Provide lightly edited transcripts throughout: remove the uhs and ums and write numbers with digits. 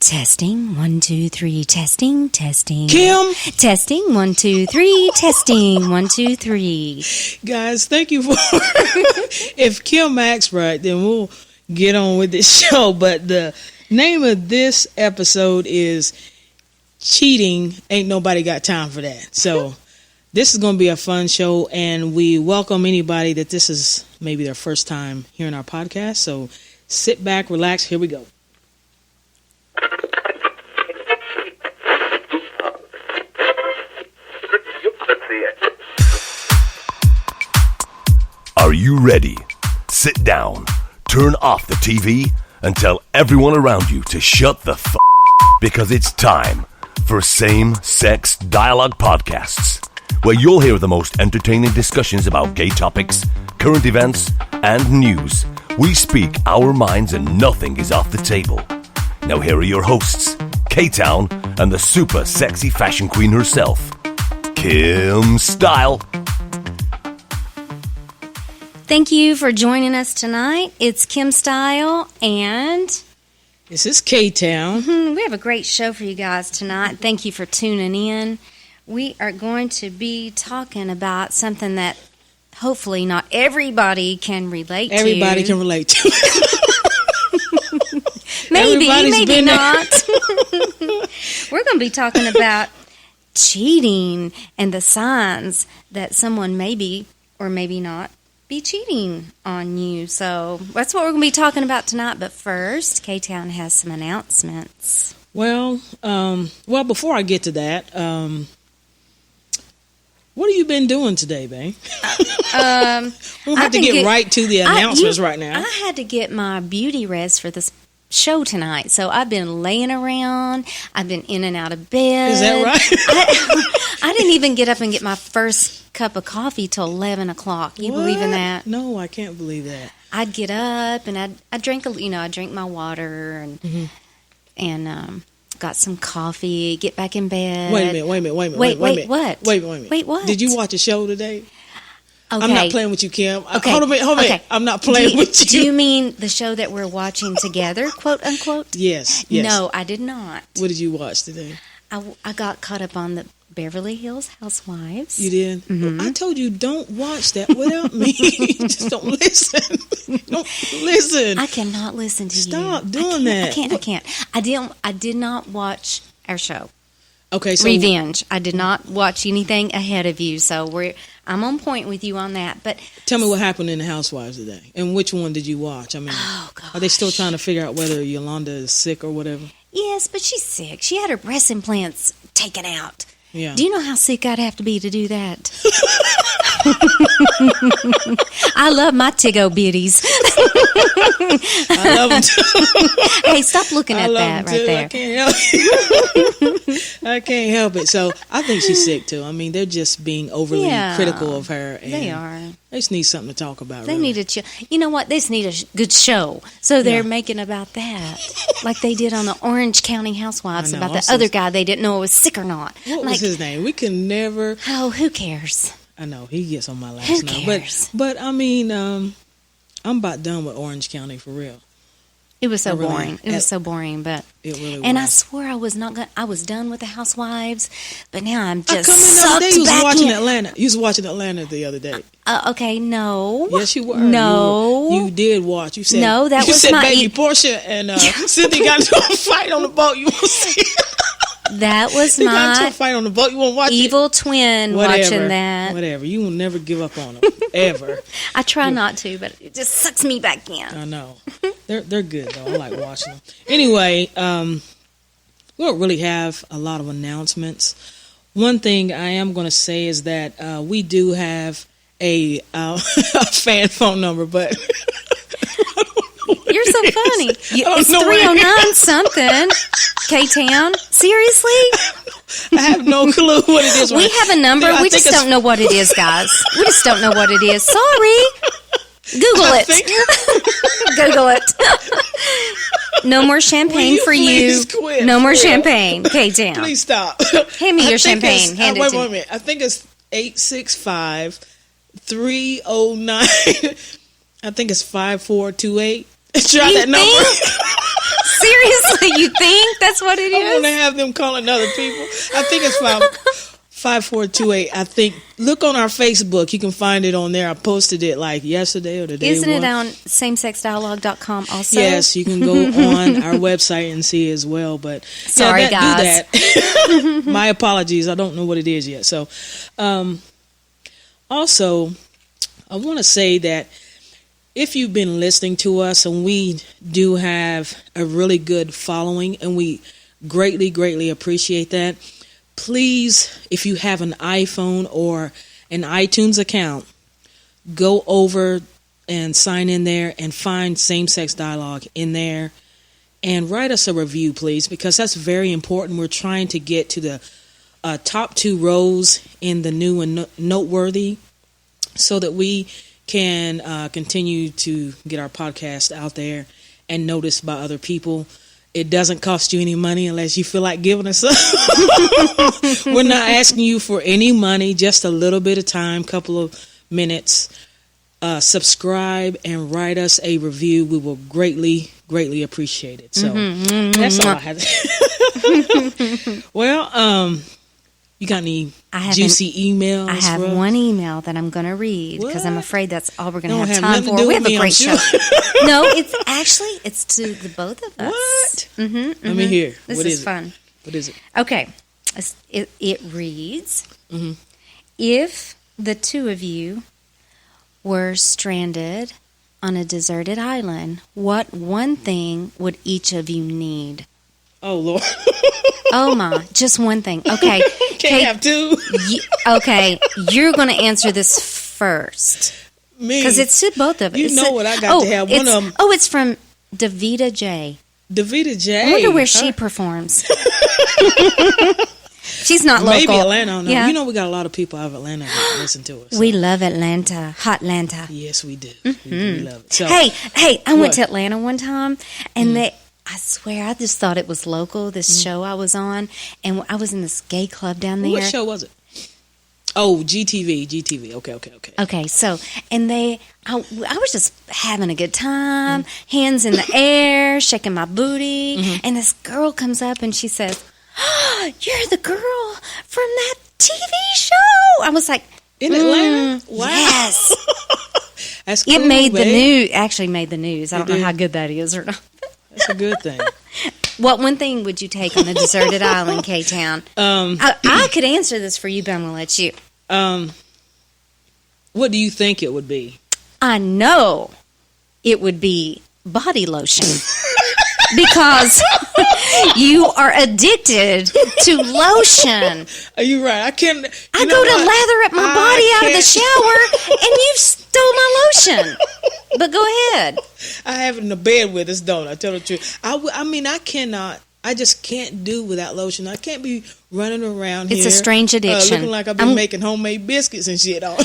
Testing, 1, 2, 3, testing. Kim? Testing, 1, 2, 3, testing, 1, 2, 3. Guys, thank you for... If Kim acts right, then we'll get on with this show. But the name of this episode is Cheating, Ain't Nobody Got Time for That. So this is going to be a fun show, and we welcome anybody that this is maybe their first time hearing our podcast. So sit back, relax, here we go. Are you ready? Sit down, turn off the TV, and tell everyone around you to shut the f*** because it's time for Same-Sex Dialogue Podcasts, where you'll hear the most entertaining discussions about gay topics, current events, and news. We speak our minds and nothing is off the table. Now here are your hosts, K-Town and the super sexy fashion queen herself, Kim Style. Thank you for joining us tonight. It's Kim Style, and This is K-Town. we have a great show for you guys tonight. Thank you for tuning in. We are going to be talking about something that hopefully not everybody can relate to. Everybody can relate to. Maybe been not. We're going to be talking about cheating and the signs that someone maybe or maybe not be cheating on you. So that's what we're going to be talking about tonight. But first, K-Town has some announcements. Well, before I get to that, what have you been doing today, babe? We'll have to get right to the announcements right now. I had to get my beauty rest for this show tonight, so I've been laying around. I've been in and out of bed. Is that right? I didn't even get up and get my first cup of coffee till 11 o'clock. You believe in that? No, I can't believe that. I'd get up and I drank I drank my water and got some coffee. Get back in bed. Wait a minute. Wait, what? Wait a minute. Wait, what? Did you watch a show today? Okay. I'm not playing with you, Kim. Okay. Hold on a minute. Okay. I'm not playing with you. Do you mean the show that we're watching together, quote unquote? Yes. No, I did not. What did you watch today? I got caught up on the Beverly Hills Housewives. You did? Mm-hmm. I told you don't watch that without me. Just don't listen. Don't listen. I cannot listen to you. Stop doing that. I can't. I did not watch our show. Okay, so Revenge. I did not watch anything ahead of you, so I'm on point with you on that. But tell me what happened in the Housewives today, and which one did you watch? I mean, are they still trying to figure out whether Yolanda is sick or whatever? Yes, but she's sick. She had her breast implants taken out. Yeah. Do you know how sick I'd have to be to do that? I love my Tiggo bitties. I love them too. Hey, stop looking at that right there. I can't help it. I can't help it. So I think she's sick too. I mean, they're just being overly critical of her. And they are. They just need something to talk about. They really. need you know what? They just need a good show. So they're making about that. Like they did on the Orange County Housewives about the other guy they didn't know was sick or not. What was his name? We can never. Oh, who cares? I know. He gets on my last Who nerve. cares? But I mean, I'm about done with Orange County for real. It was so boring. It was so boring, but it really was. And I swear I was not. I was done with the Housewives, but now I'm just I come in the other day. You was back watching in. Atlanta. You was watching Atlanta the other day. Okay, no. Yes, you were. No, you did watch. You said no. That you was said my baby Portia and Cynthia got into a fight on the boat. You want to see? That was they got into my a fight on the boat. You want to watch evil twin watching that. Whatever. You will never give up on them ever. I try not to, but it just sucks me back in. I know. They're good though. I like watching them. Anyway, we don't really have a lot of announcements. One thing I am going to say is that we do have a fan phone number, but you're so funny. It's 309 something. K-Town? Seriously? I have no clue what it is. We have a number. We just don't know what it is, guys. We just don't know what it is. Sorry. Google it. Google it. No more champagne for you. Quit? No more champagne. K-Town. Please stop. Hand me your champagne. Hand it to me. Wait a minute. I think it's 865-309. I think it's 5428. Try that number. Seriously, you think that's what it I is? want to have them calling other people. I think it's 5428. I think. Look on our Facebook. You can find it on there. I posted it like yesterday or the day. Isn't it on samesexdialogue.com also? Yes, you can go on our website and see as well. But sorry, guys. Do that. My apologies. I don't know what it is yet. So, also, I want to say that if you've been listening to us, and we do have a really good following, and we greatly, greatly appreciate that. Please, if you have an iPhone or an iTunes account, go over and sign in there and find Same Sex Dialogue in there and write us a review, please, because that's very important. We're trying to get to the top 2 rows in the new and noteworthy so that we can continue to get our podcast out there and noticed by other people. It doesn't cost you any money unless you feel like giving us some. We're not asking you for any money, just a little bit of time, couple of minutes. Subscribe and write us a review. We will greatly, greatly appreciate it. So that's all I have to say. Well, you got any juicy emails? I have Rose? one email that I'm going to read because I'm afraid that's all we're going to have nothing time to for. do We with have me, a great I'm show. sure. No, it's to the both of us. What? Mm-hmm, Let me hear. This What is is it? fun. What is it? Okay. It reads, Mhm. If the two of you were stranded on a deserted island, what one thing would each of you need? Oh, Lord. Oh, my. Just one thing. Okay. Can't Kate, have two. Okay. You're going to answer this first. Me. Because it's to both of us. You know what I got to have. One of them. Oh, it's from Davita J. Davita J. I wonder where she performs. She's not local. Maybe Atlanta. I don't know. Yeah. You know we got a lot of people out of Atlanta that listen to us. So. We love Atlanta. Hot Atlanta. Yes, we do. We love it. So, Hey, I What? went to Atlanta one time, and I swear, I just thought it was local, this show I was on, and I was in this gay club down there. what show was it? Oh, GTV. Okay. Okay, so, and I was just having a good time, hands in the air, shaking my booty, and this girl comes up and she says, oh, you're the girl from that TV show. I was like, In Atlanta? Wow. Yes. That's cool, It made the babe. news. Actually made the news. I don't know how good that is or not. That's a good thing. What one thing would you take on a deserted island, K-Town? I could answer this for you, but I'm going to let you. What do you think it would be? I know it would be body lotion. Because you are addicted to lotion. Are you right? I can't. I go to lather up my body out of the shower, and you stole my lotion. But go ahead. I have it in the bed with us, don't I? Tell the truth. I mean, I cannot. I just can't do without lotion. I can't be running around here. It's a strange addiction. Looking like I've been making homemade biscuits and shit on.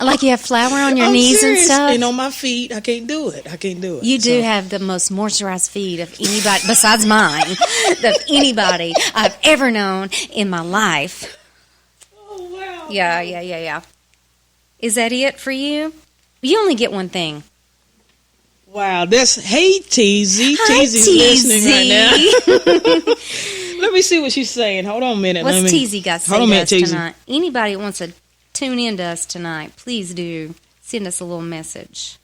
Like you have flour on your I'm knees serious. and stuff. And on my feet, I can't do it. You do have the most moisturized feet of anybody, besides mine, of anybody I've ever known in my life. Oh, wow. Yeah. Is that it for you? You only get one thing. Wow, hey, TZ. Hi, TZ's listening right now. Let me see what she's saying. Hold on a minute. What's TZ got to say Hold on a to minute, us TZ. tonight? Anybody that wants to tune in to us tonight, please do send us a little message.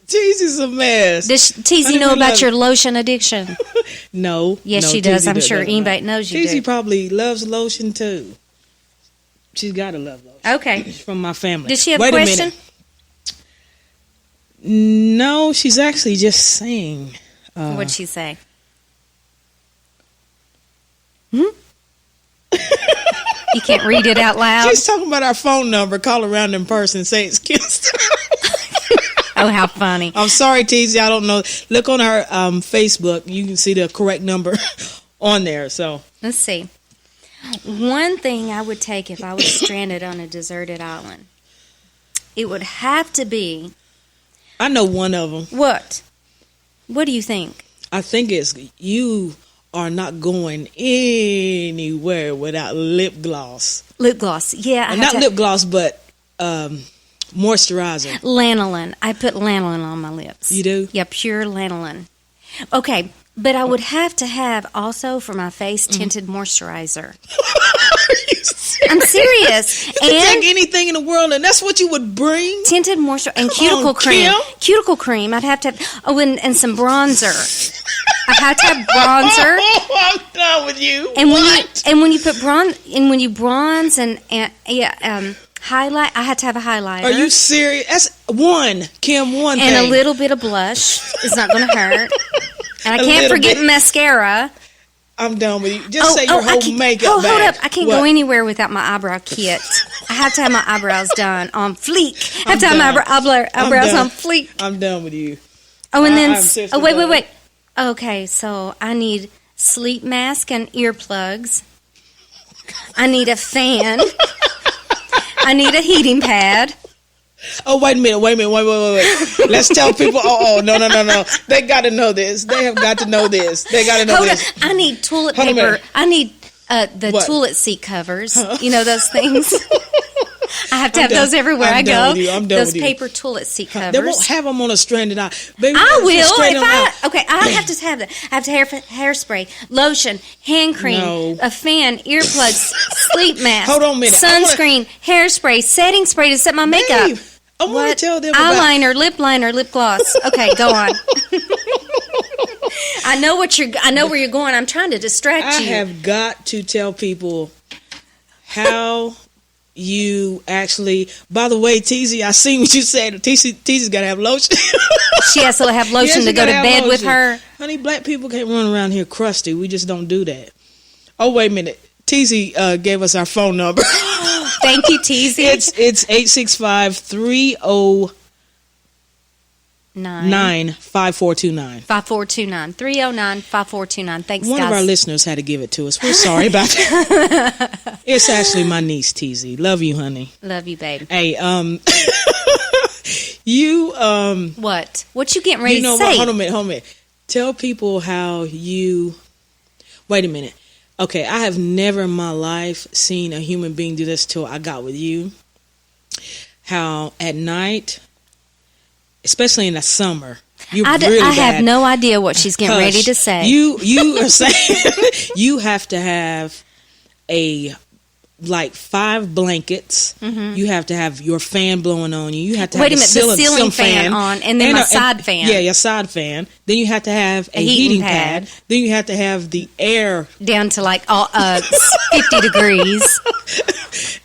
TZ's a mess. Does TZ know about your lotion addiction? No. Yes, no, she does. TZ I'm sure doesn't anybody know. knows you TZ do. probably loves lotion, too. She's got to love lotion. Okay. She's from my family. Does she have a Wait question? A minute. No, she's actually just saying. What'd she say? You can't read it out loud? She's talking about our phone number. Call around in person and say it's Kids. Oh, how funny. I'm sorry, TZ. I don't know. Look on our Facebook. You can see the correct number on there. So Let's see. One thing I would take if I was stranded on a deserted island, it would have to be... I know one of them. What? What do you think? I think it's you are not going anywhere without lip gloss. Lip gloss. Yeah. Not lip gloss, but Moisturizer. Lanolin. I put lanolin on my lips. You do? Yeah, pure lanolin. Okay, but I would have to have also for my face tinted moisturizer. Are you serious? I'm serious. You take anything in the world, and that's what you would bring? Tinted moisturizer and cuticle cream. Kim? Cuticle cream. I'd have to have. Oh, and some bronzer. I have to have bronzer. I'm done with you. And when you put when you bronze and highlight, I had to have a highlighter. Are you serious? That's one, Kim. One and thing. a little bit of blush. It's not going to hurt. And I can't forget mascara. I'm done with you. Just say your whole makeup. Hold up! I can't go anywhere without my eyebrow kit. I have to have my eyebrows done on fleek. I have to have my eyebrows on fleek. I'm done with you. Oh, and then wait. Okay, so I need sleep mask and earplugs. I need a fan. I need a heating pad. Oh, wait a minute. Let's tell people. No. They got to know this. They have got to know this. They got to know this. I need toilet paper. I need the toilet seat covers. You know those things? I have to have those everywhere I go. Those paper toilet seat covers. They won't have them on a stranded eye. Baby, I will. I have to have that. I have to hairspray, lotion, hand cream, a fan, earplugs, sleep mask, hold on a minute. Sunscreen, hairspray, setting spray to set my makeup. Babe, I want to tell them eyeliner, lip liner, lip gloss. Okay, go on. I know where you're going. I'm trying to distract you. I have got to tell people how you actually. By the way, TZ, I seen what you said. TZ's got to have lotion. She has to have lotion to go to bed with her. Honey, black people can't run around here crusty. We just don't do that. Oh, wait a minute. TZ gave us our phone number. Thank you, TZ. It's 865-309-5429. 5429. 309-5429. Thanks, One guys. of our listeners had to give it to us. We're sorry about that. It's actually my niece, TZ. Love you, honey. Love you, babe. Hey, you What you getting ready to say? What? Hold on a minute. Tell people how you. Wait a minute. Okay, I have never in my life seen a human being do this till I got with you. How at night, especially in the summer, I have no idea what she's getting ready to say. You are saying you have to have 5 blankets. Mm-hmm. You have to have your fan blowing on you. You have to have the ceiling fan on, and then my side fan. Yeah, your side fan. Then you have to have a heating pad. Then you have to have the air down to 50 degrees.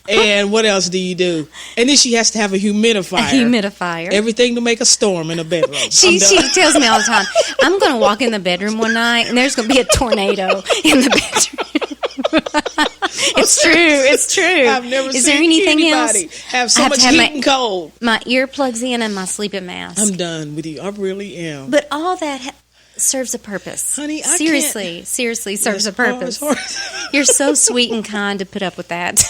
And what else do you do? And then she has to have a humidifier. Everything to make a storm in a bedroom. She tells me all the time, I'm going to walk in the bedroom one night and there's going to be a tornado in the bedroom. It's true. I've never seen anybody have so much heat and cold. My earplugs in and my sleeping mask. I'm done with you. I really am. But all that serves a purpose. Honey, I seriously serves a purpose. You're so sweet and kind to put up with that.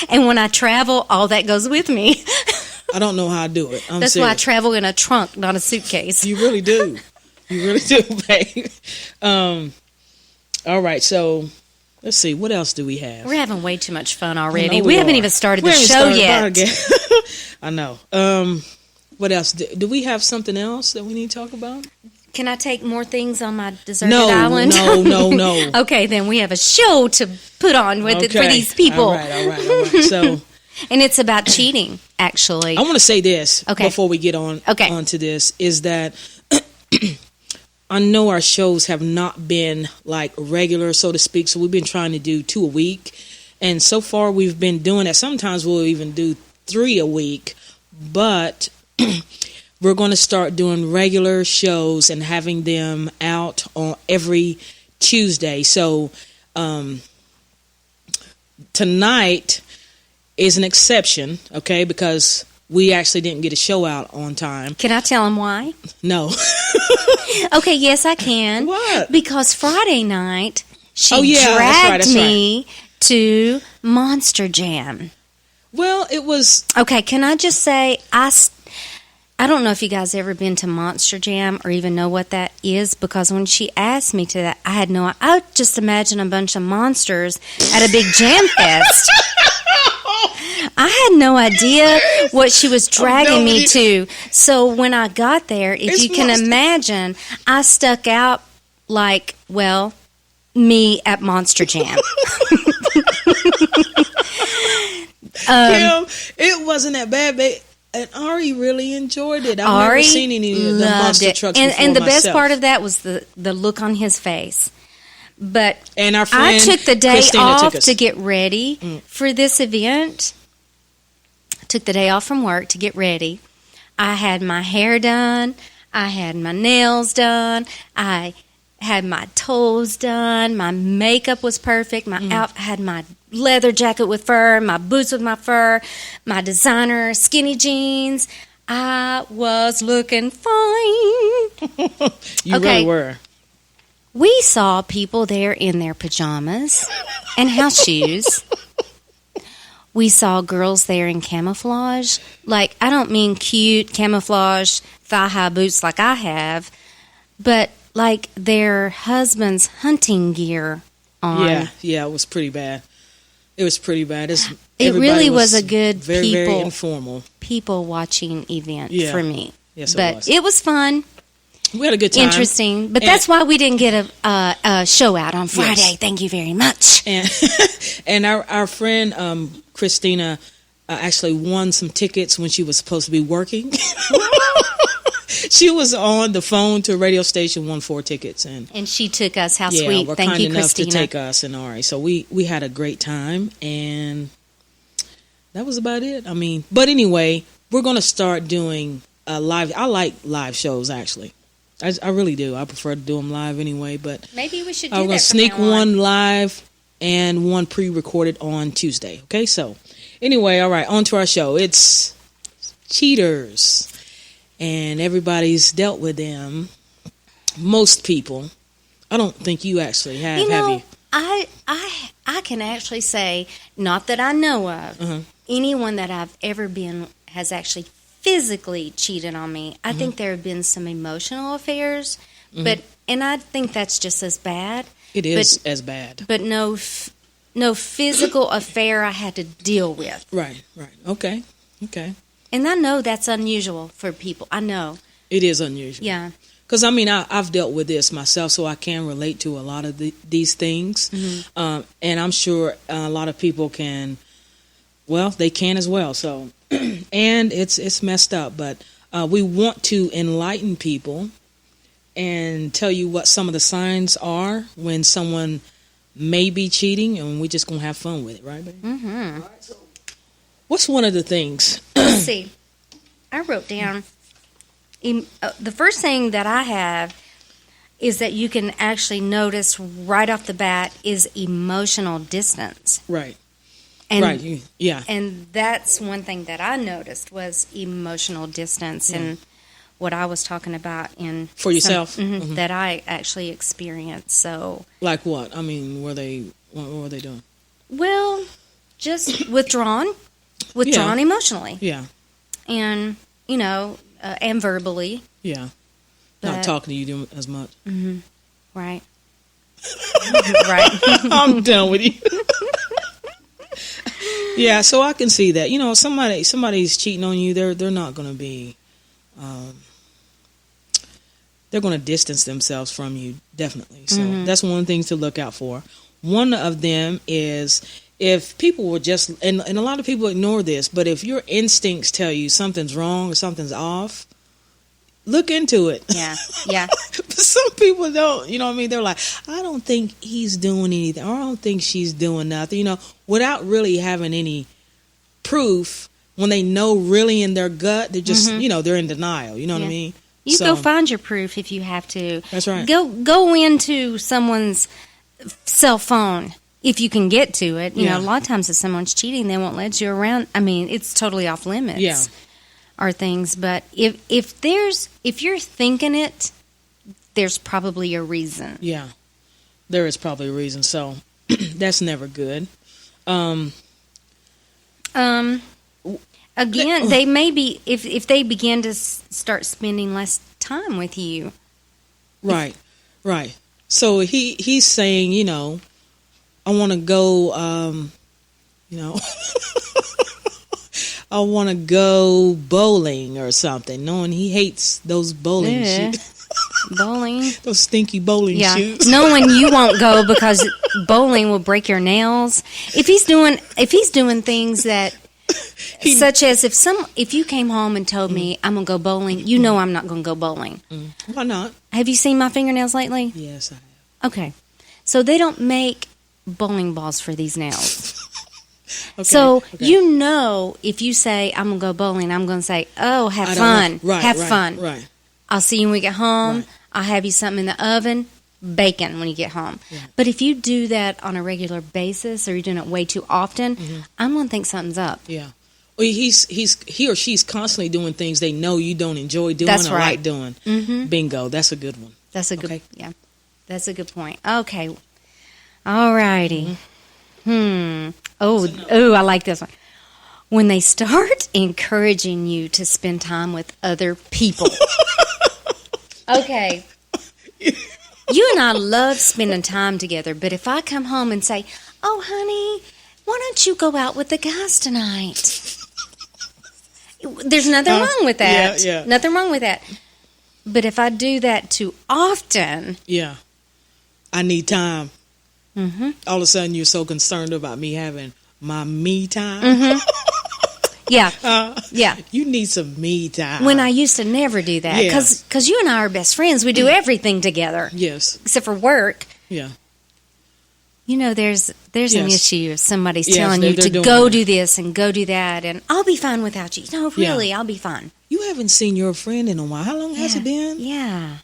And when I travel, all that goes with me. I don't know how I do it. That's why I travel in a trunk, not a suitcase. You really do. You really do, babe. All right, so let's see. What else do we have? We're having way too much fun already. We haven't even started the show yet. I know. What else? Do we have something else that we need to talk about? Can I take more things on my deserted island? No. Okay, then we have a show to put on with it for these people. All right. So, and it's about cheating, actually. I want to say this before we get onto this, is that I know our shows have not been regular, so to speak, so we've been trying to do 2 a week. And so far we've been doing that. Sometimes we'll even do 3 a week, but we're going to start doing regular shows and having them out on every Tuesday. So tonight is an exception, okay, because we actually didn't get a show out on time. Can I tell them why? No. Okay, yes, I can. What? Because Friday night, she dragged me to Monster Jam. Well, it was... Okay, can I just say, I don't know if you guys ever been to Monster Jam or even know what that is, because when she asked me to that, I had no... I would just imagine a bunch of monsters at a big jam fest. I had no idea what she was dragging me to. So when I got there, if you can imagine, I stuck out like, well, me at Monster Jam. Kim, it wasn't that bad, but and Ari really enjoyed it. I've never seen any of the monster trucks before and the myself. best part of that was the look on his face. But and our friend I took the day Christina off took us. to get ready for this event. Took the day off from work to get ready. I had my hair done. I had my nails done. I had my toes done. My makeup was perfect. I had my leather jacket with fur, my boots with my fur, my designer skinny jeans. I was looking fine. You really were. We saw people there in their pajamas and house shoes. We saw girls there in camouflage. Like, I don't mean cute camouflage thigh-high boots like I have, but like their husband's hunting gear on. Yeah, it was pretty bad. It was pretty bad. It really was a good very informal people watching event for me. Yes, but it was. It was fun. We had a good time. Interesting. But that's why we didn't get a show out on Friday. Yes. Thank you very much. And our friend Christina actually won some tickets when she was supposed to be working. She was on the phone to a radio station, won 4 tickets, and she took us. How sweet! We're Thank kind you, enough Christina. to take us and Ari. So we had a great time, and that was about it. I mean, but anyway, we're going to start doing live. I like live shows actually. I really do. I prefer to do them live anyway. But maybe we should do I'm going that to sneak from now one on. live and one pre-recorded on Tuesday. Okay, so anyway, all right, on to our show. It's cheaters. And everybody's dealt with them. Most people. I don't think you actually have. Have you? I can actually say, not that I know of, anyone that I've ever been has actually physically cheated on me. I think there have been some emotional affairs, and I think that's just as bad. It is as bad. But no physical affair I had to deal with. Right. Okay. And I know that's unusual for people. I know. It is unusual. Yeah. Because, I mean, I've dealt with this myself, so I can relate to a lot of these things. And I'm sure a lot of people can, well, they can as well. So, and it's messed up. But we want to enlighten people and tell you what some of the signs are when someone may be cheating, and we're just going to have fun with it, right, baby? Mm-hmm. All right, so what's one of the things? Let's see. I wrote down the first thing that I have is that you can actually notice right off the bat is emotional distance. Right. And, yeah. And that's one thing that I noticed was emotional distance and what I was talking about in for yourself that I actually experienced. So, like what? I mean, what were they doing? Well, just withdrawn emotionally. Yeah. And, and verbally. Yeah. Not talking to you as much. Mm-hmm. Right. Right. I'm done with you. Yeah, so I can see that. Somebody's cheating on you, they're not going to be they're going to distance themselves from you, definitely. So that's one thing to look out for. One of them is if people were just, and a lot of people ignore this, but if your instincts tell you something's wrong or something's off, look into it. Yeah. But some people don't, you know what I mean? They're like, I don't think he's doing anything, or I don't think she's doing nothing, without really having any proof. When they know really in their gut, they're just, they're in denial. You know what I mean? You go find your proof if you have to. That's right. Go into someone's cell phone if you can get to it. A lot of times if someone's cheating, they won't let you around. I mean, it's totally off limits. Yeah. Or things, but if you're thinking it, there's probably a reason. Yeah, there is probably a reason. So that's never good. Again, they may be if they begin to start spending less time with you. Right. So he's saying, I want to go, I want to go bowling or something, knowing he hates those bowling shoes. Bowling. Those stinky bowling shoes. Knowing you won't go because bowling will break your nails. If he's doing things that such as if you came home and told me I'm gonna go bowling, you know I'm not gonna go bowling. Why not? Have you seen my fingernails lately? Yes, I have. Okay. So they don't make bowling balls for these nails. Okay, So you know if you say I'm gonna go bowling, I'm gonna say, oh, have fun. Have fun. Right. I'll see you when we get home. Right. I'll have you something in the oven, bacon when you get home. Yeah. But if you do that on a regular basis or you're doing it way too often, I'm going to think something's up. Yeah. Well, he or she's constantly doing things they know you don't enjoy doing That's or right. like doing. Mm-hmm. Bingo. That's a good one. That's a good, Okay. yeah. That's a good point. Okay. All righty. Oh, I like this one. When they start encouraging you to spend time with other people. Okay. You and I love spending time together, but if I come home and say, oh, honey, why don't you go out with the guys tonight? There's nothing wrong with that. Yeah. Nothing wrong with that. But if I do that too often. Yeah. I need time. Mm-hmm. All of a sudden, you're so concerned about me having my me time. Mm-hmm. Yeah. Yeah. You need some me time. When I used to never do that. Yeah. Because you and I are best friends. We do everything together. Yes. Except for work. Yeah. You know, there's an Yes. issue if somebody's Yes, telling you they're to doing go that. do this and go do that, and I'll be fine without you. No, really, Yeah. I'll be fine. You haven't seen your friend in a while. How long has it been? Yeah.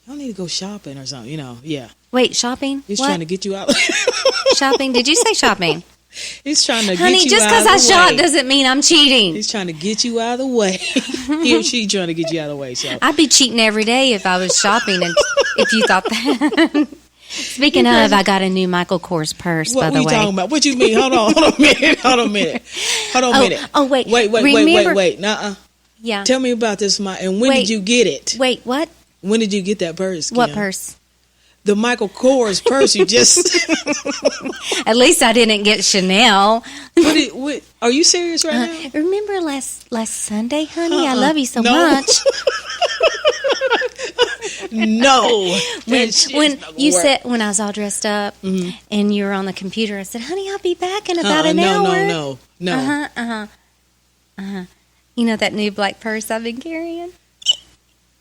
Y'all need to go shopping or something. Yeah. Wait, shopping? He's What? trying to get you out. Shopping? Did you say shopping? He's trying to Honey, get you just out of because the I shop way. doesn't mean I'm cheating. He's trying to get you out of the way. He or she trying to get you out of the way. So I'd be cheating every day if I was shopping, and if you thought that. Speaking of, I got a new Michael Kors purse, what by were the you way. talking about? What you mean? Hold on a minute. Oh, wait. Wait. Nuh-uh. Yeah. Tell me about this, and when Wait. did you get it? Wait, what? When did you get that purse? What Kim? purse? The Michael Kors purse you just... At least I didn't get Chanel. What, are you serious right now? Remember last Sunday, honey? I love you so No. much. No. When That shit's not gonna you work. said, when I was all dressed up and you were on the computer, I said, honey, I'll be back in about an hour. No. You know that new black purse I've been carrying?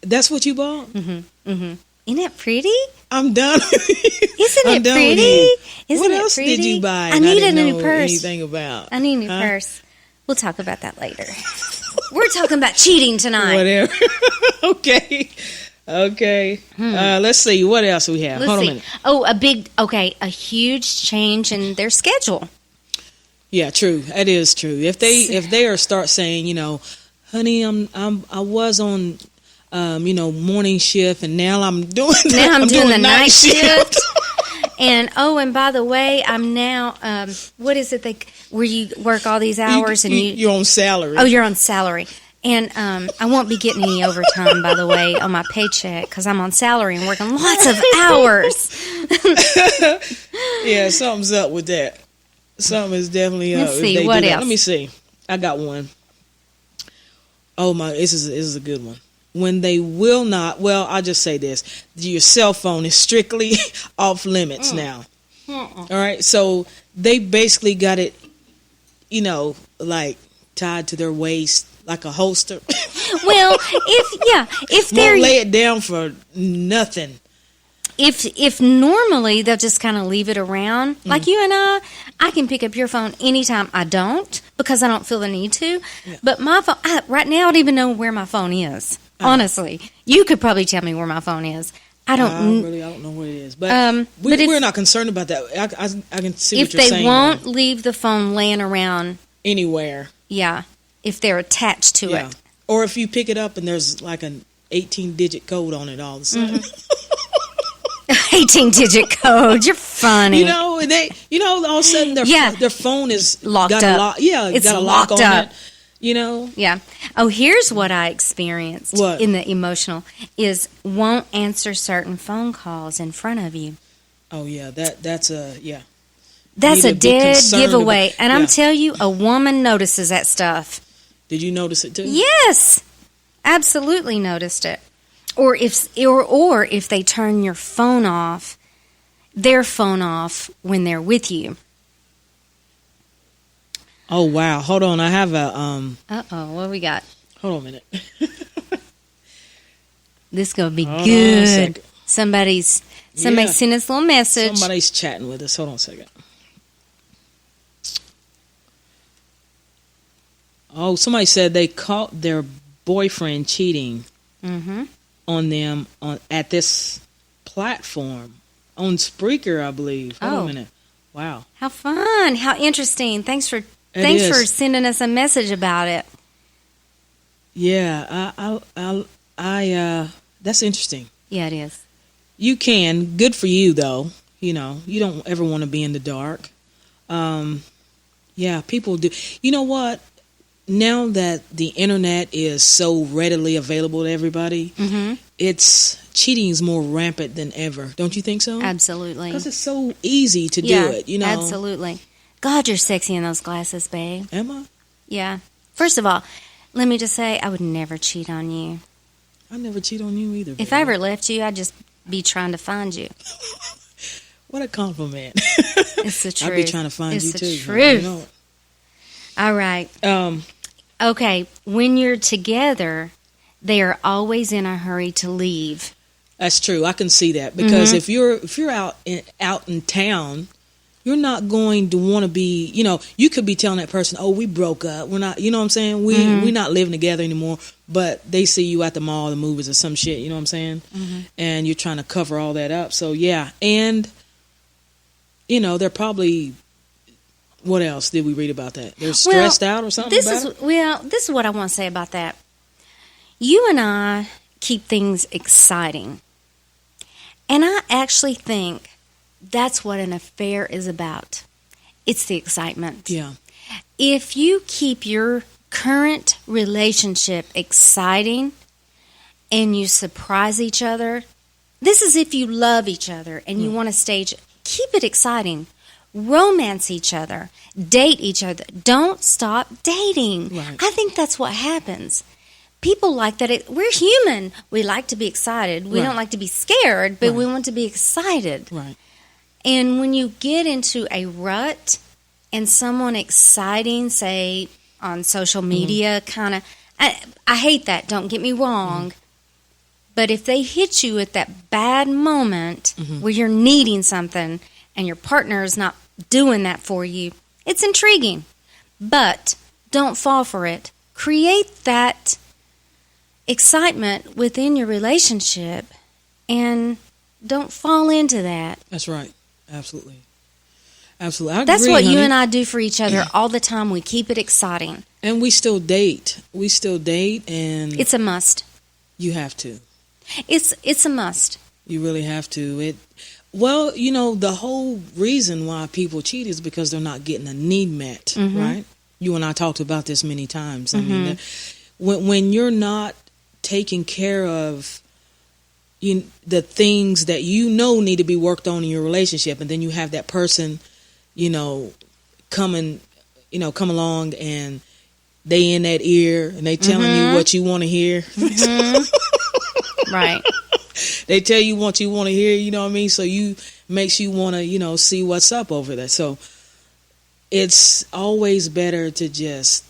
That's what you bought? Isn't it pretty? I'm done. Isn't I'm it done with pretty? you. Isn't What it else pretty? did you buy? I and need a didn't new know purse. Anything about? I need a new purse. We'll talk about that later. We're talking about cheating tonight. Whatever. Okay. Let's see. What else we have? Let's Hold see. on a minute. A huge change in their schedule. Yeah, true. That is true. If they are start saying, honey, I was on, morning shift, and now I'm doing Now I'm doing the night shift. And by the way, I'm now what is it where you work all these hours and you're on salary. Oh, you're on salary. And I won't be getting any overtime, by the way, on my paycheck because I'm on salary and working lots of hours. Yeah, something's up with that. Something is definitely up. Let's if see, they what do that. else? Let me see. I got one. Oh my, this is a good one. When they will not, well, I'll just say this. Your cell phone is strictly off limits now. All right, so they basically got it, like tied to their waist like a holster. Well, if they're Won't lay it down for nothing. if normally they'll just kind of leave it around, like you and I can pick up your phone anytime. I don't because I don't feel the need to. Yeah. But my phone right now, I don't even know where my phone is. Honestly, you could probably tell me where my phone is. I don't know what it is, but we're not concerned about that. I can see what you're saying. If they won't leave the phone laying around anywhere, yeah, if they're attached to it, or if you pick it up and there's like an 18-digit code on it all of a sudden. 18-digit code. You're funny. All of a sudden their phone is locked got up. It's got a lock locked on up. it. Yeah. Oh, here's what I experienced What? in the emotional is won't answer certain phone calls in front of you. Oh yeah, that's a yeah. That's You a need to be dead concerned giveaway. about- And I'm telling you, a woman notices that stuff. Did you notice it too? Yes, absolutely noticed it. Or if they turn your phone off, their phone off when they're with you. Oh wow! Hold on, I have a What we got? Hold on a minute. This gonna be Hold on a good. second. Somebody Yeah. sent us a little message. Somebody's chatting with us. Hold on a second. Oh, somebody said they caught their boyfriend cheating on them at this platform on Spreaker, I believe. Hold on a minute. Wow. How fun! How interesting! Thanks for is. sending us a message about it. Yeah, I that's interesting. Yeah, it is. You can. Good for you, though. You know, you don't ever want to be in the dark. Yeah, people do. You know what? Now that the internet is so readily available to everybody, cheating is more rampant than ever. Don't you think so? Absolutely. Because it's so easy to do it, you know. Absolutely. God, you're sexy in those glasses, babe. Am I? Yeah. First of all, let me just say, I would never cheat on you. I never cheat on you either. If baby. I ever left you, I'd just be trying to find you. What a compliment. It's the truth. I'd be trying to find you It's too. the truth. You know? All right. Okay. When you're together, they are always in a hurry to leave. That's true. I can see that because if you're out in town, you're not going to want to be. You know, you could be telling that person, "Oh, we broke up. We're not." You know what I'm saying? We're not living together anymore. But they see you at the mall, the movies, or some shit. You know what I'm saying? And you're trying to cover all that up. So yeah, and you know they're probably. What else did we read about that? They're stressed out or something. This is what I want to say about that. You and I keep things exciting. And I actually think that's what an affair is about. It's the excitement. Yeah. If you keep your current relationship exciting and you surprise each other, this is if you love each other and you want to stage, keep it exciting. Romance each other. Date each other. Don't stop dating. Right. I think that's what happens. People like that. We're human. We like to be excited. We don't like to be scared, but we want to be excited. Right. And when you get into a rut and someone exciting, say on social media, kind of, I hate that. Don't get me wrong. But if they hit you at that bad moment where you're needing something and your partner is not doing that for you, it's intriguing. But don't fall for it. Create that excitement within your relationship and don't fall into that. That's right. Absolutely. Absolutely. That's agree, what honey. you and I do for each other all the time. We keep it exciting. And we still date. And It's a must. You have to. It's a must. You really have to. Well, you know, the whole reason why people cheat is because they're not getting a need met, right? You and I talked about this many times. I mean, when you're not taking care of the things that you know need to be worked on in your relationship, and then you have that person, come along and they in that ear and they telling you what you want to hear. Right. They tell you what you want to hear, you know what I mean? So makes you want to, see what's up over there. So it's always better to just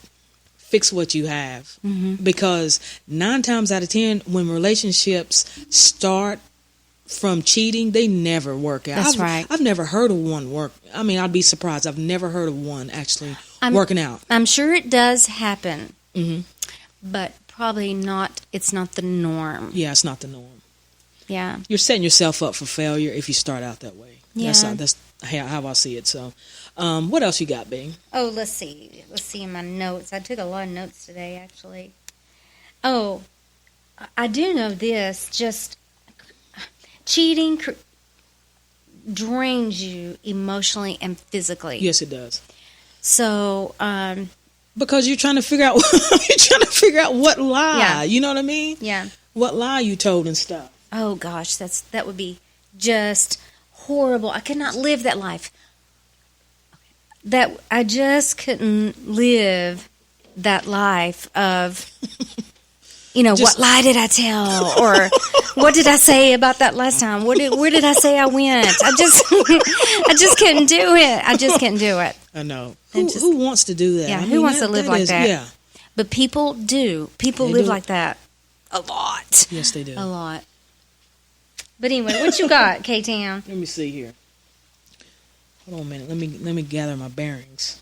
fix what you have. Because 9 times out of 10, when relationships start from cheating, they never work out. That's right. I've never heard of one work. I mean, I'd be surprised. I've never heard of one actually working out. I'm sure it does happen. But probably not. It's not the norm. Yeah, it's not the norm. Yeah. You're setting yourself up for failure if you start out that way. Yeah. That's how I see it. So, what else you got, Bing? Oh, let's see. Let's see in my notes. I took a lot of notes today, actually. Oh, I do know this. Just cheating drains you emotionally and physically. Yes, it does. So, because you're trying to figure out what lie. Yeah. You know what I mean? yeah. What lie you told and stuff. Oh gosh, that would be just horrible. I could not live that life. That I just couldn't live that life of, what lie did I tell? Or what did I say about that last time? Where did I say I went? I just couldn't do it. I just couldn't do it. I know. Who wants to do that? Yeah, who wants to live like that? Yeah. But people do. People live like that a lot. Yes, they do. A lot. But anyway, what you got, K-Town? Let me see here. Hold on a minute. Let me gather my bearings.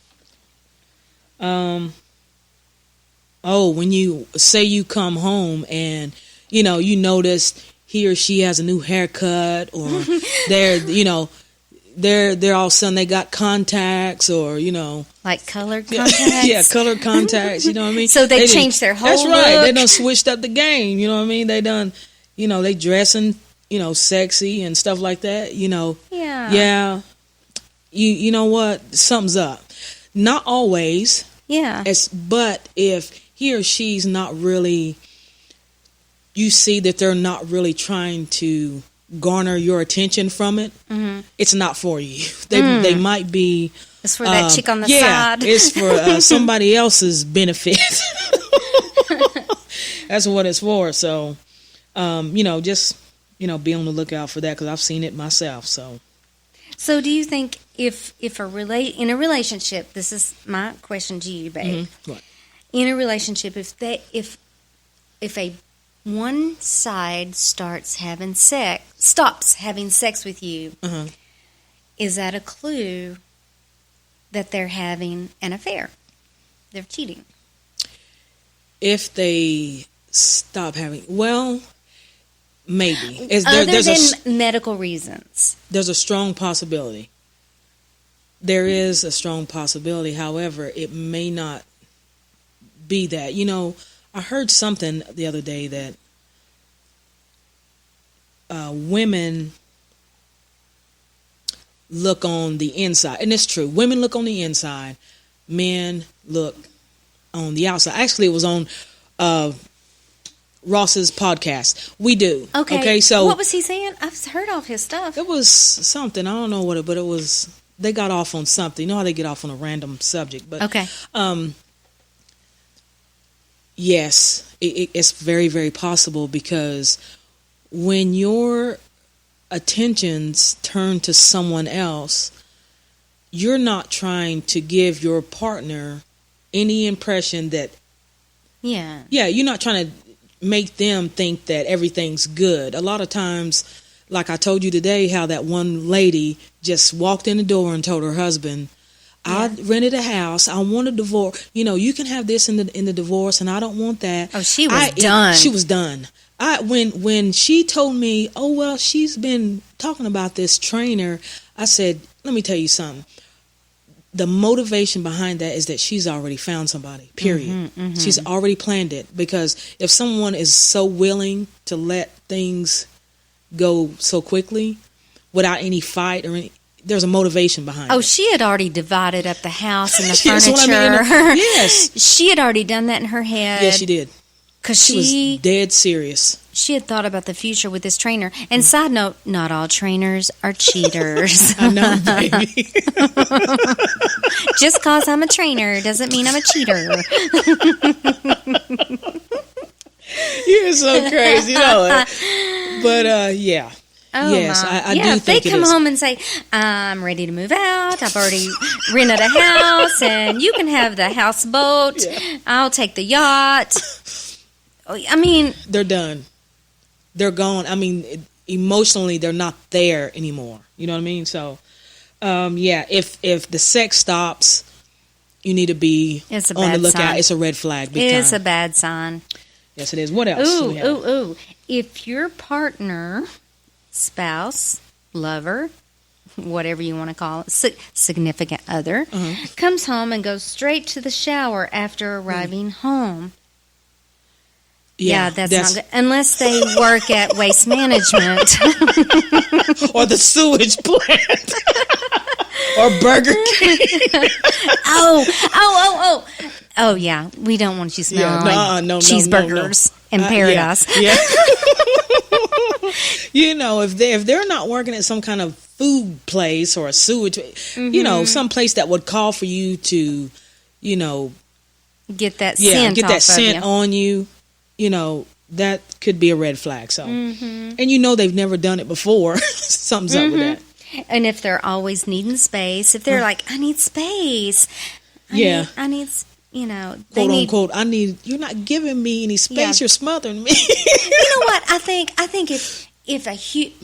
When you say you come home and you notice he or she has a new haircut, or they're all of a sudden they got contacts, or like colored contacts. Yeah, colored contacts. You know what I mean? So they changed their whole. That's right. Look. They done switched up the game. You know what I mean? They done. They dressing sexy and stuff like that. Yeah. Yeah. You know what? Something's up. Not always. Yeah. But if he or she's not really, you see that they're not really trying to garner your attention from it, it's not for you. They might be. It's for that chick on the Yeah, side. it's for somebody else's benefit. That's what it's for. So, just be on the lookout for that, because I've seen it myself. So do you think if in a relationship, this is my question to you, babe. What? In a relationship, if a one side stops having sex with you, is that a clue that they're having an affair? They're cheating. If they stop having, maybe. Other than medical reasons. There's a strong possibility. There is a strong possibility. However, it may not be that. I heard something the other day that women look on the inside. And it's true. Women look on the inside. Men look on the outside. Actually, it was on Ross's podcast. We do. Okay. So what was he saying? I've heard all his stuff. It was something. I don't know what but it was. They got off on something. You know how they get off on a random subject. But okay. Yes, it's very, very possible, because when your attentions turn to someone else, you're not trying to give your partner any impression that. Yeah. Yeah, you're not trying to make them think that everything's good. A lot of times, like I told you today, how that one lady just walked in the door and told her husband, I rented a house. I want a divorce. You can have this in the divorce, and I don't want that. Oh, she was done. She was done. When she told me, she's been talking about this trainer, I said, let me tell you something. The motivation behind that is that she's already found somebody, period. She's already planned it, because if someone is so willing to let things go so quickly without any fight or any, there's a motivation behind it. Oh, she had already divided up the house and the Yes, furniture. what I mean. Yes. She had already done that in her head. Yes, she did. Because she was dead serious. She had thought about the future with this trainer. And side note, not all trainers are cheaters. I know, baby. Just because I'm a trainer doesn't mean I'm a cheater. You're so crazy, But, yeah. Oh, yes, I do think it is. if they come home and say, I'm ready to move out, I've already rented a house, and you can have the houseboat, I'll take the yacht. I mean... They're done. They're gone. I mean, emotionally, they're not there anymore. You know what I mean? So, if the sex stops, you need to be on the lookout. Sign. It's a red flag. It's a bad sign. Yes, it is. What else? Ooh. If your partner... spouse, lover, whatever you want to call it, significant other, comes home and goes straight to the shower after arriving home. Yeah, that's not good. Unless they work at Waste Management. Or the sewage plant. Or Burger King. Oh, yeah. We don't want you smelling like cheeseburgers in paradise. Yeah. If they're not working at some kind of food place or a sewage, some place that would call for you to, get that scent get off that scent of you. on you, you know, that could be a red flag. So, and you know they've never done it before. Something's up with that. And if they're always needing space, if they're like, I need space. I need, you know, they quote need, unquote, you're not giving me any space. Yeah. You're smothering me. You know what? I think if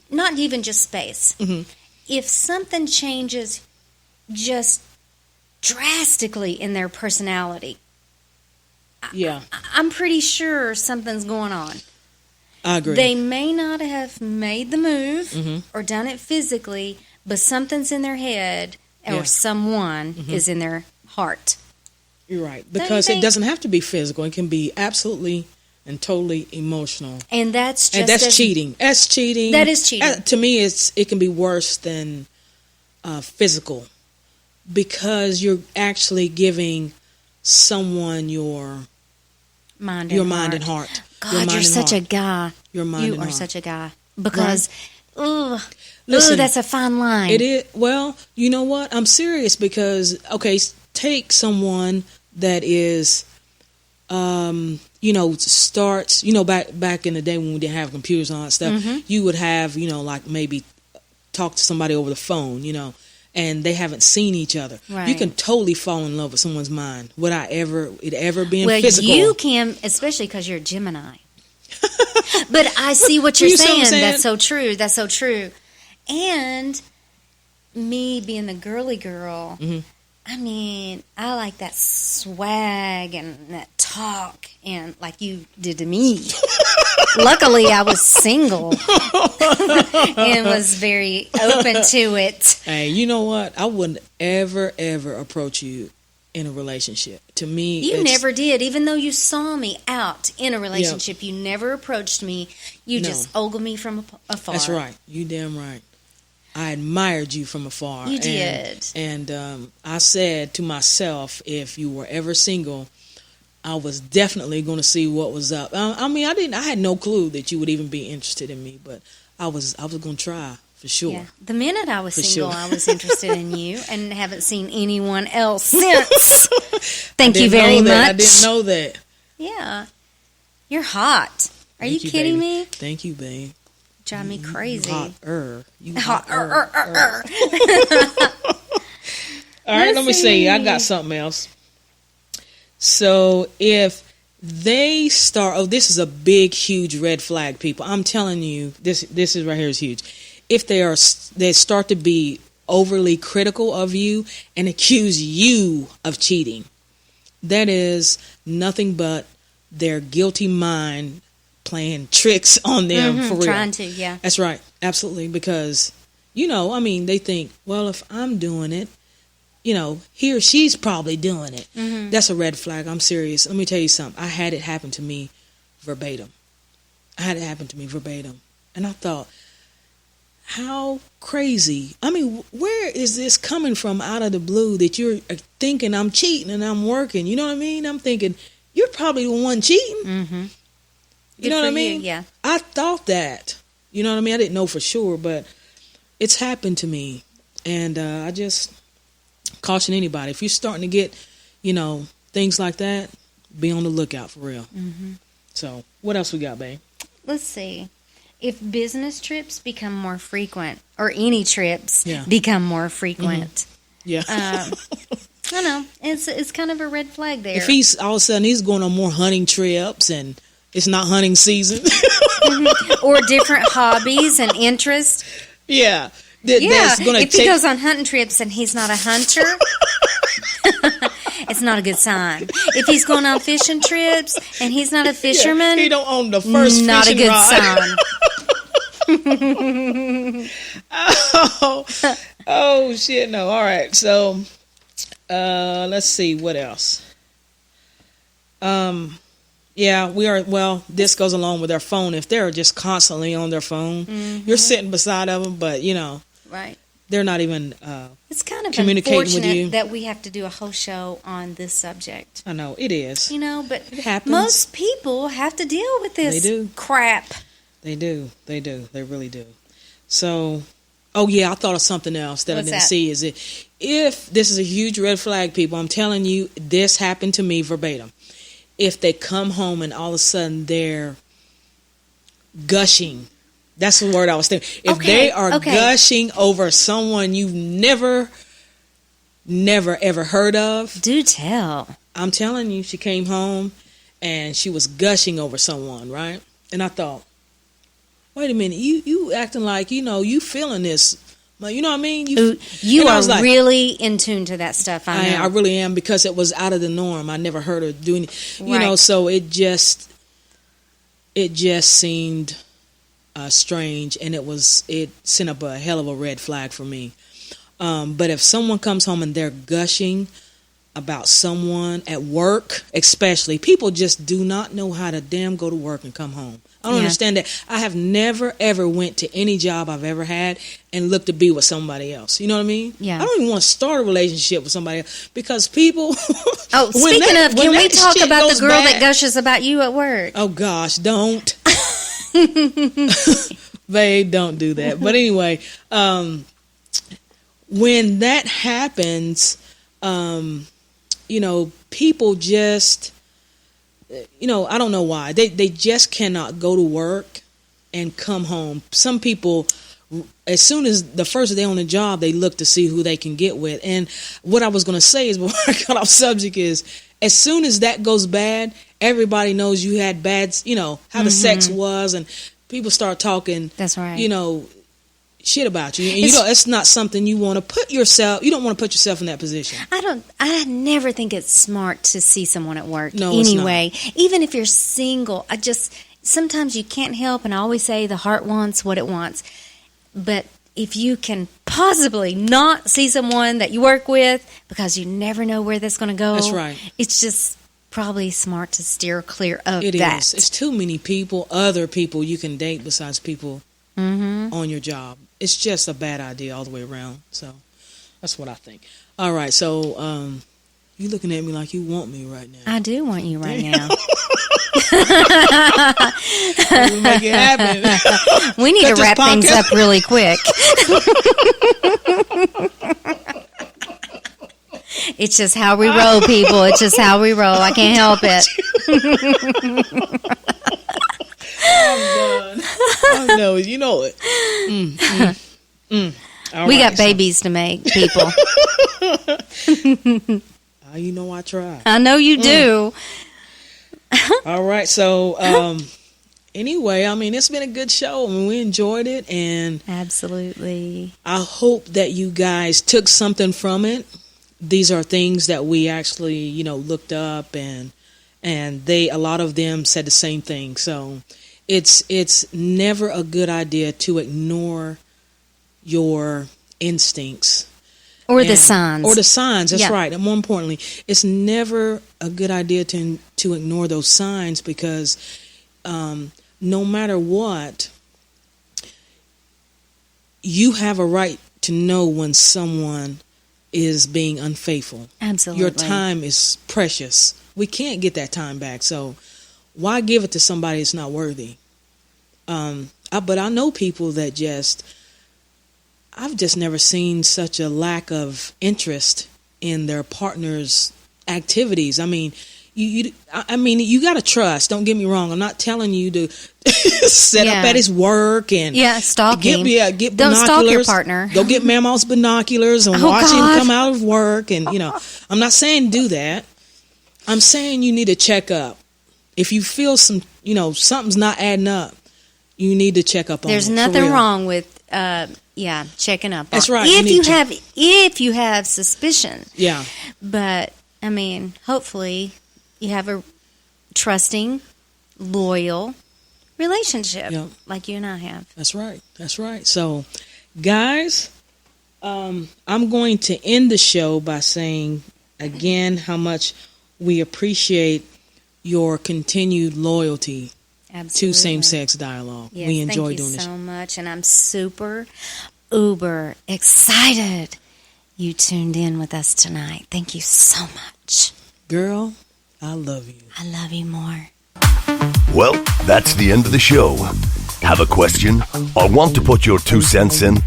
not even just space, if something changes just drastically in their personality, I'm pretty sure something's going on. I agree. They may not have made the move or done it physically, but something's in their head or someone is in their heart. You're right. Because it doesn't have to be physical. It can be absolutely and totally emotional. And that's cheating. That's cheating. That is cheating. To me, it can be worse than physical, because you're actually giving someone your mind and heart. God, you're such a guy. Your mind and You are heart. such a guy. Because, Listen, that's a fine line. It is. Well, you know what? I'm serious because, okay, take someone that is, starts, back in the day when we didn't have computers and all that stuff, you would have, like maybe talk to somebody over the phone, and they haven't seen each other. Right. You can totally fall in love with someone's mind without it ever being well, physical. you can, especially because you're a Gemini. But I see what you're saying. That's so true. That's so true. And me being the girly girl, I mean, I like that swag and that talk, and like you did to me. Luckily, I was single and was very open to it. Hey, you know what? I wouldn't ever approach you in a relationship. To me, you never did. Even though you saw me out in a relationship, you never approached me. You just ogled me from afar. That's right. You damn right. I admired you from afar. You did. And I said to myself, if you were ever single, I was definitely going to see what was up. I mean, I had no clue that you would even be interested in me, but I was going to try for sure. Yeah. The minute I was single, I was interested in you, and haven't seen anyone else since. Thank you very much. I didn't know that. Yeah. You're hot. Are you kidding me? Thank you, babe. Drive me crazy. You hot. All right, let me see. I got something else. So if they start, this is a big, huge red flag, people. I'm telling you, this is right here is huge. If they start to be overly critical of you and accuse you of cheating, that is nothing but their guilty mind playing tricks on them for real. Trying to, yeah. That's right. Absolutely. Because, they think, well, if I'm doing it, he or she's probably doing it. That's a red flag. I'm serious. Let me tell you something. I had it happen to me verbatim. And I thought, how crazy. I mean, where is this coming from out of the blue that you're thinking I'm cheating and I'm working? You know what I mean? I'm thinking, you're probably the one cheating. You know what I mean? Yeah. I thought that. You know what I mean? I didn't know for sure, but it's happened to me. And I just caution anybody. If you're starting to get, things like that, be on the lookout for real. So, what else we got, babe? Let's see. If business trips become more frequent, or any trips become more frequent. Yeah. I don't know. It's kind of a red flag there. If he's all of a sudden he's going on more hunting trips and it's not hunting season. Or different hobbies and interests. Yeah. If he goes on hunting trips and he's not a hunter, it's not a good sign. If he's going on fishing trips and he's not a fisherman, he don't own the first not fishing a good rod. sign. Oh shit, no. All right. So let's see what else. Yeah, this goes along with their phone. If they're just constantly on their phone, you're sitting beside of them, but right. They're not even it's kind of communicating with unfortunate you. that we have to do a whole show on this subject. I know, it is. But it happens. Most people have to deal with this They do. crap. They do. They really do. So, Oh, yeah, I thought of something else that What's I didn't that? see. Is it, if this is a huge red flag, people, I'm telling you, this happened to me verbatim. If they come home and all of a sudden they're gushing, that's the word I was thinking. If they are gushing over someone you've never, ever heard of. Do tell. I'm telling you, she came home and she was gushing over someone, right? And I thought, wait a minute, you acting like, you feeling this. You know what I mean? You are like, really in tune to that stuff. I really am, because it was out of the norm. I never heard her doing it. So it just seemed strange, and it sent up a hell of a red flag for me. But if someone comes home and they're gushing about someone at work, especially, people just do not know how to damn go to work and come home. I don't understand that. I have never, ever went to any job I've ever had and looked to be with somebody else. You know what I mean? Yeah. I don't even want to start a relationship with somebody else, because people... Oh, speaking of, can we talk about the girl that gushes about you at work? Oh, gosh, don't. Babe, don't do that. But anyway, when that happens, people just... I don't know why. They just cannot go to work and come home. Some people, as soon as the first day on the job, they look to see who they can get with. And what I was going to say is, before I got off subject, is as soon as that goes bad, everybody knows you had bad, how the sex was, and people start talking, that's right, shit about you. And it's not something you want to put yourself, you don't want to put yourself in that position. I never think it's smart to see someone at work. No, anyway, even if you're single, sometimes you can't help, and I always say the heart wants what it wants. But if you can possibly not see someone that you work with, because you never know where that's going to go. That's right. It's just probably smart to steer clear of that. It is. It's too many other people you can date besides people on your job. It's just a bad idea all the way around. So that's what I think. All right. So you looking at me like you want me right now. I do want you right now. We'll make it happen. We need to wrap things up really quick. It's just how we roll, people. It's just how we roll. I can't help it. I'm done. I know. You know it. We got babies to make, people. You know I try. I know you do. All right. So, anyway, it's been a good show. We enjoyed it. And absolutely, I hope that you guys took something from it. These are things that we actually, looked up, and a lot of them said the same thing. So it's never a good idea to ignore your instincts. Or the signs. Or the signs, that's right. And more importantly, it's never a good idea to ignore those signs, because no matter what, you have a right to know when someone is being unfaithful. Absolutely. Your time is precious. We can't get that time back. So why give it to somebody that's not worthy? But I know people that I've just never seen such a lack of interest in their partner's activities. You got to trust. Don't get me wrong. I'm not telling you to set up at his work and stalking. Get Don't binoculars. stalk your partner. Go get Mama's binoculars and watch him come out of work. And I'm not saying do that. I'm saying you need to check up. If you feel something's not adding up, you need to check up on it. There's nothing wrong with checking up. That's right. If you have suspicion. Yeah. But hopefully you have a trusting, loyal relationship like you and I have. That's right. That's right. So, guys, I'm going to end the show by saying again how much we appreciate your continued loyalty to same-sex dialogue. Yes, we enjoy doing this. Thank you so much, and I'm super, uber excited you tuned in with us tonight. Thank you so much. Girl, I love you. I love you more. Well, that's the end of the show. Have a question or want to put your 2 cents in?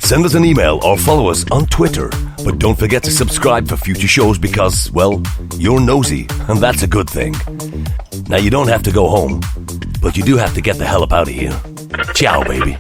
Send us an email or follow us on Twitter. But don't forget to subscribe for future shows because, well, you're nosy, and that's a good thing. Now, you don't have to go home, but you do have to get the hell up out of here. Ciao, baby.